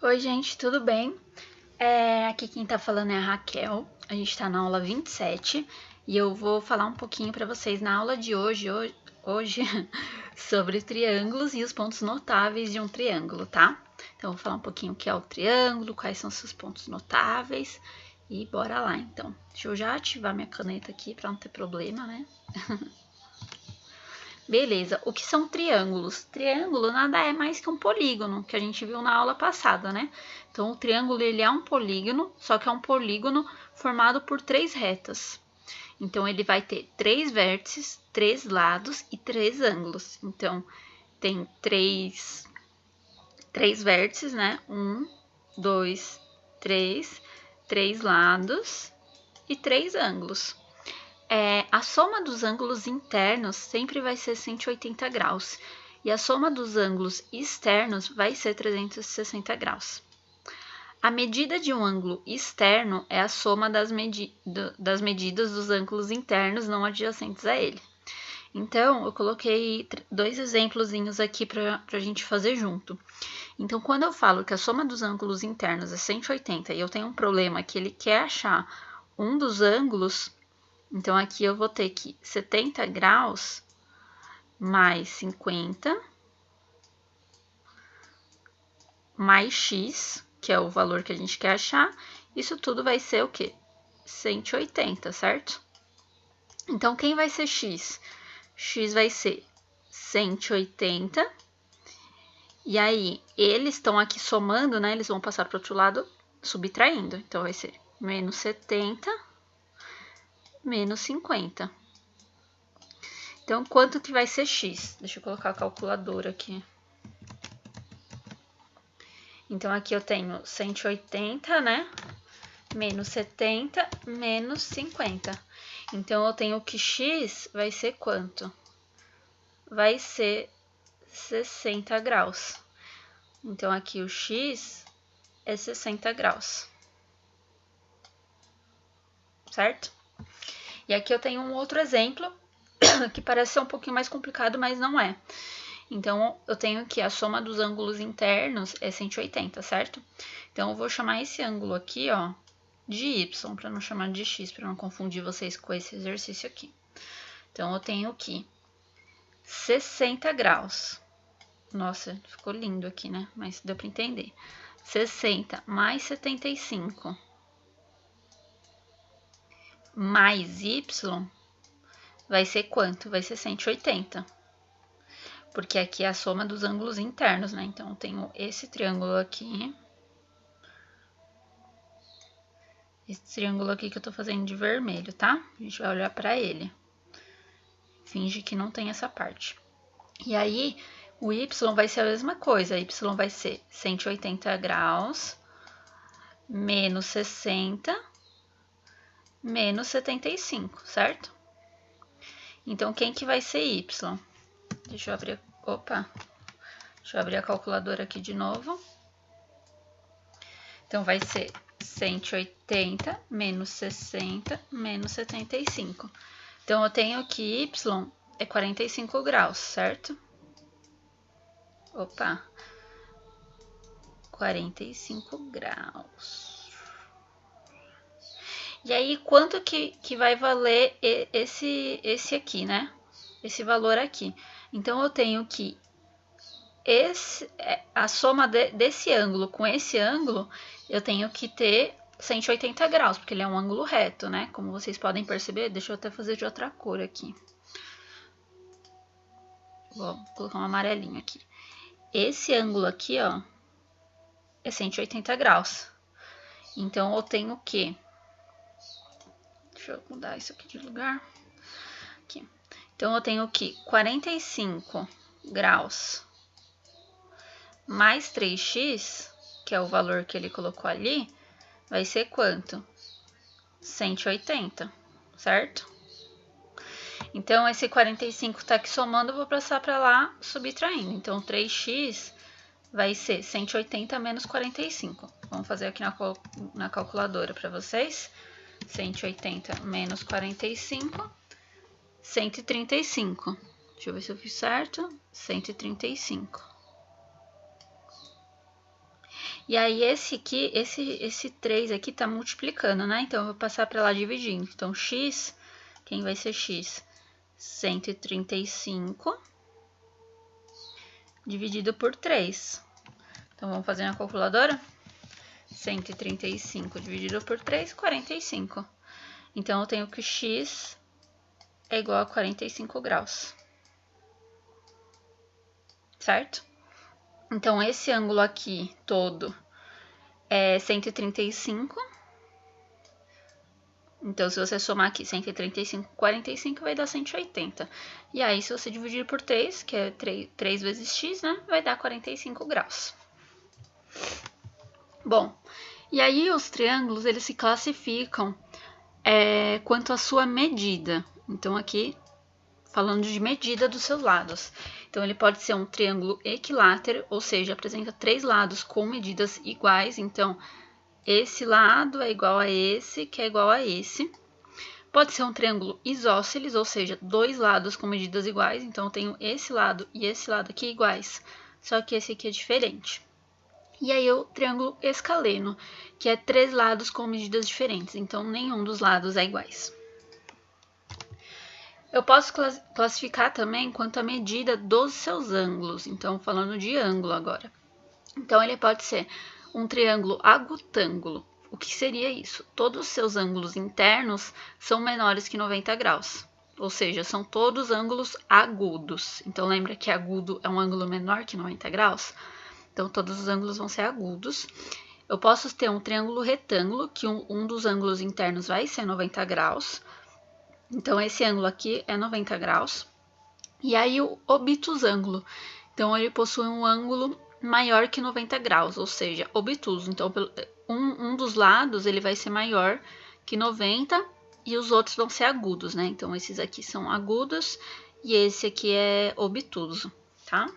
Oi, gente, tudo bem? Aqui quem tá falando é a Raquel. A gente tá na aula 27 e eu vou falar um pouquinho para vocês na aula de hoje sobre triângulos e os pontos notáveis de um triângulo, tá? Então, eu vou falar um pouquinho o que é o triângulo, quais são seus pontos notáveis e bora lá, então. Deixa eu já ativar minha caneta aqui para não ter problema, né? Beleza, o que são triângulos? Triângulo nada é mais que um polígono, que a gente viu na aula passada, né? Então, o triângulo ele é um polígono, só que é um polígono formado por três retas. Então, ele vai ter três vértices, três lados e três ângulos. Então, tem três vértices, né? Um, dois, três lados e três ângulos. A soma dos ângulos internos sempre vai ser 180 graus e a soma dos ângulos externos vai ser 360 graus. A medida de um ângulo externo é a soma das medidas dos ângulos internos não adjacentes a ele. Então, eu coloquei dois exemplozinhos aqui para a gente fazer junto. Então, quando eu falo que a soma dos ângulos internos é 180 e eu tenho um problema que ele quer achar um dos ângulos, então, aqui eu vou ter que 70 graus mais 50 mais x, que é o valor que a gente quer achar. Isso tudo vai ser o quê? 180, certo? Então, quem vai ser x? X vai ser 180. E aí, eles estão aqui somando, né? Eles vão passar para o outro lado subtraindo. Então, vai ser menos 70 menos 50. Então, quanto que vai ser x? Deixa eu colocar a calculadora aqui. Então, aqui eu tenho 180, né? Menos 70, menos 50. Então, eu tenho que x vai ser quanto? Vai ser 60 graus. Então, aqui o x é 60 graus. Certo? E aqui eu tenho um outro exemplo que parece ser um pouquinho mais complicado, mas não é. Então, eu tenho que a soma dos ângulos internos é 180, certo? Então, eu vou chamar esse ângulo aqui, ó, de y, para não chamar de x, para não confundir vocês com esse exercício aqui. Então, eu tenho que 60 graus. Nossa, ficou lindo aqui, né? Mas deu para entender. 60 mais 75 mais y vai ser quanto? Vai ser 180. Porque aqui é a soma dos ângulos internos, né? Então, eu tenho esse triângulo aqui. Esse triângulo aqui que eu tô fazendo de vermelho, tá? A gente vai olhar pra ele. Finge que não tem essa parte. E aí, o y vai ser a mesma coisa. Y vai ser 180 graus menos 60 menos 75, certo? Então, quem que vai ser y? Deixa eu abrir... Opa! Deixa eu abrir a calculadora aqui de novo. Então, vai ser 180 menos 60 menos 75. Então, eu tenho que y é 45 graus, certo? Opa! 45 graus. E aí, quanto que vai valer esse aqui, né? Esse valor aqui. Então, eu tenho que a soma desse ângulo com esse ângulo, eu tenho que ter 180 graus, porque ele é um ângulo reto, né? Como vocês podem perceber, deixa eu até fazer de outra cor aqui. Vou colocar um amarelinho aqui. Esse ângulo aqui, ó, é 180 graus. Então, eu tenho que... Deixa eu mudar isso aqui de lugar. Aqui. Então, eu tenho que 45 graus mais 3x, que é o valor que ele colocou ali, vai ser quanto? 180, certo? Então, esse 45 tá aqui somando, eu vou passar para lá subtraindo. Então, 3x vai ser 180 menos 45. Vamos fazer aqui na calculadora para vocês. 180 menos 45, 135. Deixa eu ver se eu fiz certo. 135. E aí, esse 3 aqui tá multiplicando, né? Então, eu vou passar para lá dividindo. Então, x, quem vai ser x? 135 dividido por 3. Então, vamos fazer na calculadora? 135 dividido por 3, 45. Então, eu tenho que x é igual a 45 graus. Certo? Então, esse ângulo aqui todo é 135. Então, se você somar aqui 135 com 45, vai dar 180. E aí, se você dividir por 3, que é 3 vezes x, né? Vai dar 45 graus. Bom, e aí os triângulos, eles se classificam quanto à sua medida. Então, aqui, falando de medida dos seus lados. Então, ele pode ser um triângulo equilátero, ou seja, apresenta 3 lados com medidas iguais. Então, esse lado é igual a esse, que é igual a esse. Pode ser um triângulo isósceles, ou seja, 2 lados com medidas iguais. Então, eu tenho esse lado e esse lado aqui iguais, só que esse aqui é diferente. E aí, o triângulo escaleno, que é 3 lados com medidas diferentes. Então, nenhum dos lados é iguais. Eu posso classificar também quanto à medida dos seus ângulos. Então, falando de ângulo agora. Então, ele pode ser um triângulo agutângulo. O que seria isso? Todos os seus ângulos internos são menores que 90 graus. Ou seja, são todos ângulos agudos. Então, lembra que agudo é um ângulo menor que 90 graus? Então, todos os ângulos vão ser agudos. Eu posso ter um triângulo retângulo, que um dos ângulos internos vai ser 90 graus. Então, esse ângulo aqui é 90 graus. E aí, o obtusângulo. Então, ele possui um ângulo maior que 90 graus, ou seja, obtuso. Então, um dos lados ele vai ser maior que 90 e os outros vão ser agudos, né? Então, esses aqui são agudos e esse aqui é obtuso, tá?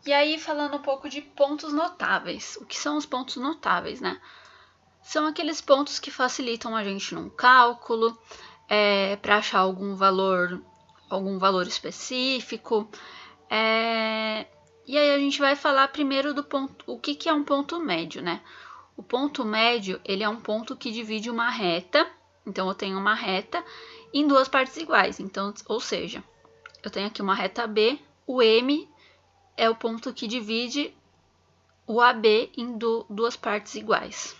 E aí, falando um pouco de pontos notáveis. O que são os pontos notáveis, né? São aqueles pontos que facilitam a gente num cálculo, para achar algum valor específico. E aí a gente vai falar primeiro do ponto, o que é um ponto médio, né? O ponto médio, ele é um ponto que divide uma reta. Então, eu tenho uma reta em 2 partes iguais. Então, ou seja, eu tenho aqui uma reta B, o M é o ponto que divide o AB em 2 partes iguais.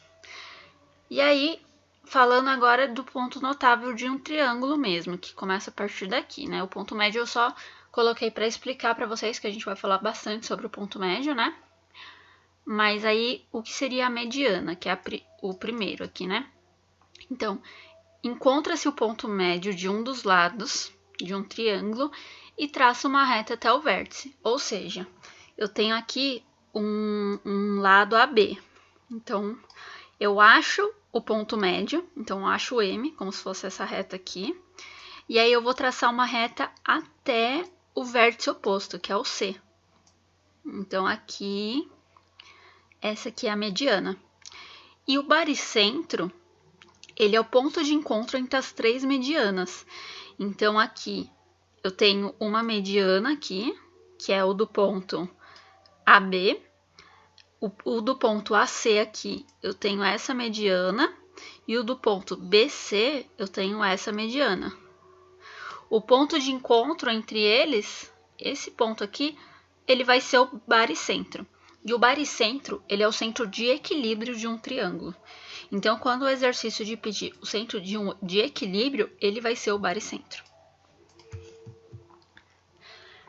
E aí, falando agora do ponto notável de um triângulo mesmo, que começa a partir daqui, né? O ponto médio eu só coloquei para explicar para vocês, que a gente vai falar bastante sobre o ponto médio, né? Mas aí, o que seria a mediana, que é o primeiro aqui, né? Então, encontra-se o ponto médio de um dos lados de um triângulo e traça uma reta até o vértice. Ou seja, eu tenho aqui um lado AB. Então, eu acho o ponto médio, então eu acho o M, como se fosse essa reta aqui. E aí, eu vou traçar uma reta até o vértice oposto, que é o C. Então, aqui, essa aqui é a mediana. E o baricentro, ele é o ponto de encontro entre as 3 medianas. Então, aqui, eu tenho uma mediana aqui, que é o do ponto AB. O do ponto AC aqui, eu tenho essa mediana. E o do ponto BC, eu tenho essa mediana. O ponto de encontro entre eles, esse ponto aqui, ele vai ser o baricentro. E o baricentro, ele é o centro de equilíbrio de um triângulo. Então, quando o exercício de pedir o centro de equilíbrio, ele vai ser o baricentro.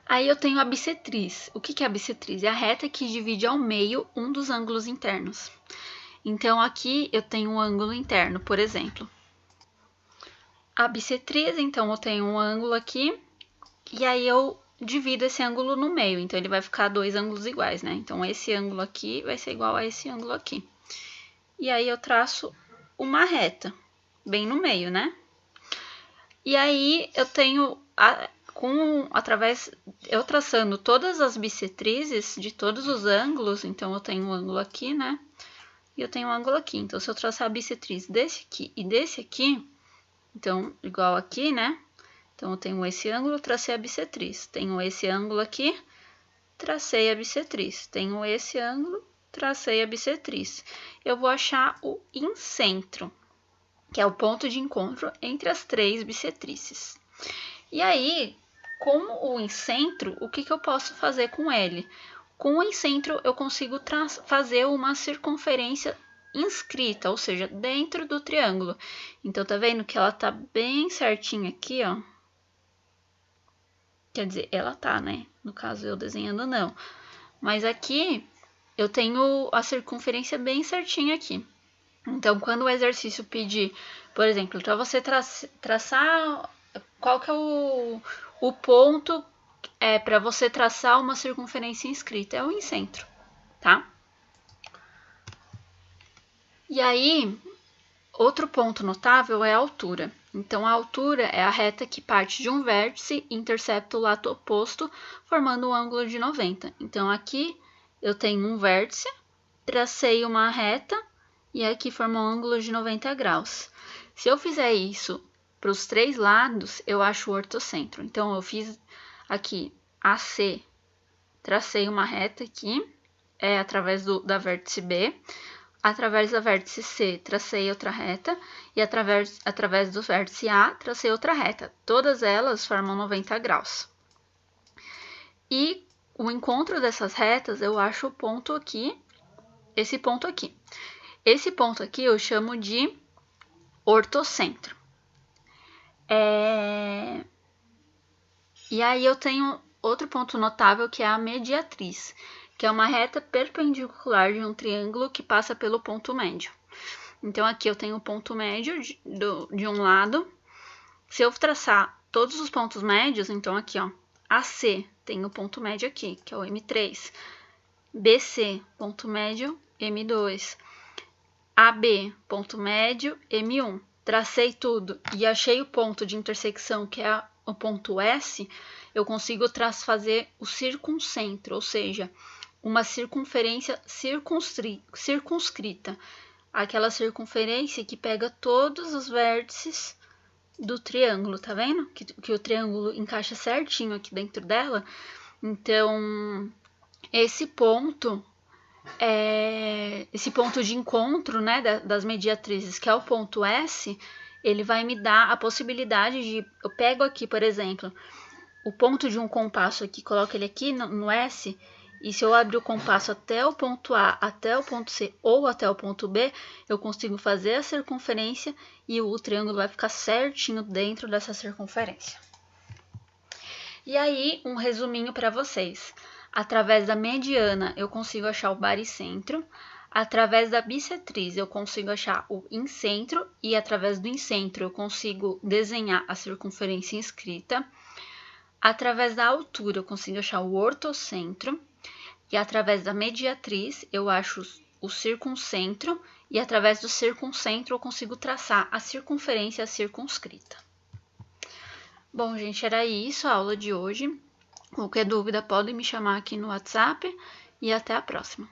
Aí eu tenho a bissetriz. O que é a bissetriz? É a reta que divide ao meio um dos ângulos internos. Então, aqui eu tenho um ângulo interno, por exemplo. A bissetriz, então, eu tenho um ângulo aqui, e aí eu divido esse ângulo no meio. Então, ele vai ficar 2 ângulos iguais, né? Então, esse ângulo aqui vai ser igual a esse ângulo aqui. E aí, eu traço uma reta, bem no meio, né? E aí, eu tenho... eu traçando todas as bissetrizes de todos os ângulos, então eu tenho um ângulo aqui, né? E eu tenho um ângulo aqui. Então, se eu traçar a bissetriz desse aqui e desse aqui, então, igual aqui, né? Então, eu tenho esse ângulo, tracei a bissetriz. Tenho esse ângulo aqui, tracei a bissetriz. Tenho esse ângulo, tracei a bissetriz. Eu vou achar o incentro, que é o ponto de encontro entre as 3 bissetrices. E aí, com o incentro, o que eu posso fazer com ele? Com o incentro, eu consigo fazer uma circunferência inscrita, ou seja, dentro do triângulo. Então, tá vendo que ela tá bem certinha aqui, ó. Quer dizer, ela tá, né? No caso, eu desenhando, não. Mas aqui, eu tenho a circunferência bem certinha aqui. Então, quando o exercício pedir, por exemplo, para você traçar qual que é o ponto para você traçar uma circunferência inscrita, é o incentro, tá? E aí, outro ponto notável é a altura. Então, a altura é a reta que parte de um vértice e intercepta o lado oposto, formando um ângulo de 90. Então, aqui eu tenho um vértice, tracei uma reta e aqui forma um ângulo de 90 graus. Se eu fizer isso para os 3 lados, eu acho o ortocentro. Então, eu fiz aqui AC, tracei uma reta aqui, através da vértice B. Através da vértice C, tracei outra reta. E através do vértice A, tracei outra reta. Todas elas formam 90 graus. E o encontro dessas retas, eu acho o ponto aqui, esse ponto aqui. Esse ponto aqui eu chamo de ortocentro. E aí eu tenho outro ponto notável que é a mediatriz, que é uma reta perpendicular de um triângulo que passa pelo ponto médio. Então, aqui eu tenho o ponto médio de um lado. Se eu traçar todos os pontos médios, então aqui, ó, AC tem o ponto médio aqui, que é o M3. BC, ponto médio, M2. AB, ponto médio, M1. Tracei tudo e achei o ponto de intersecção, que é o ponto S, eu consigo fazer o circuncentro, ou seja, uma circunferência circunscrita. Aquela circunferência que pega todos os vértices do triângulo, tá vendo? Que o triângulo encaixa certinho aqui dentro dela. Então, esse ponto de encontro, né, das mediatrizes, que é o ponto S, ele vai me dar a possibilidade de... Eu pego aqui, por exemplo, o ponto de um compasso aqui, coloco ele aqui no S, e se eu abrir o compasso até o ponto A, até o ponto C ou até o ponto B, eu consigo fazer a circunferência e o triângulo vai ficar certinho dentro dessa circunferência. E aí, um resuminho para vocês. Através da mediana, eu consigo achar o baricentro. Através da bissetriz, eu consigo achar o incentro. E através do incentro, eu consigo desenhar a circunferência inscrita. Através da altura, eu consigo achar o ortocentro. E através da mediatriz, eu acho o circuncentro. E através do circuncentro, eu consigo traçar a circunferência circunscrita. Bom, gente, era isso a aula de hoje. Qualquer dúvida, podem me chamar aqui no WhatsApp. E até a próxima.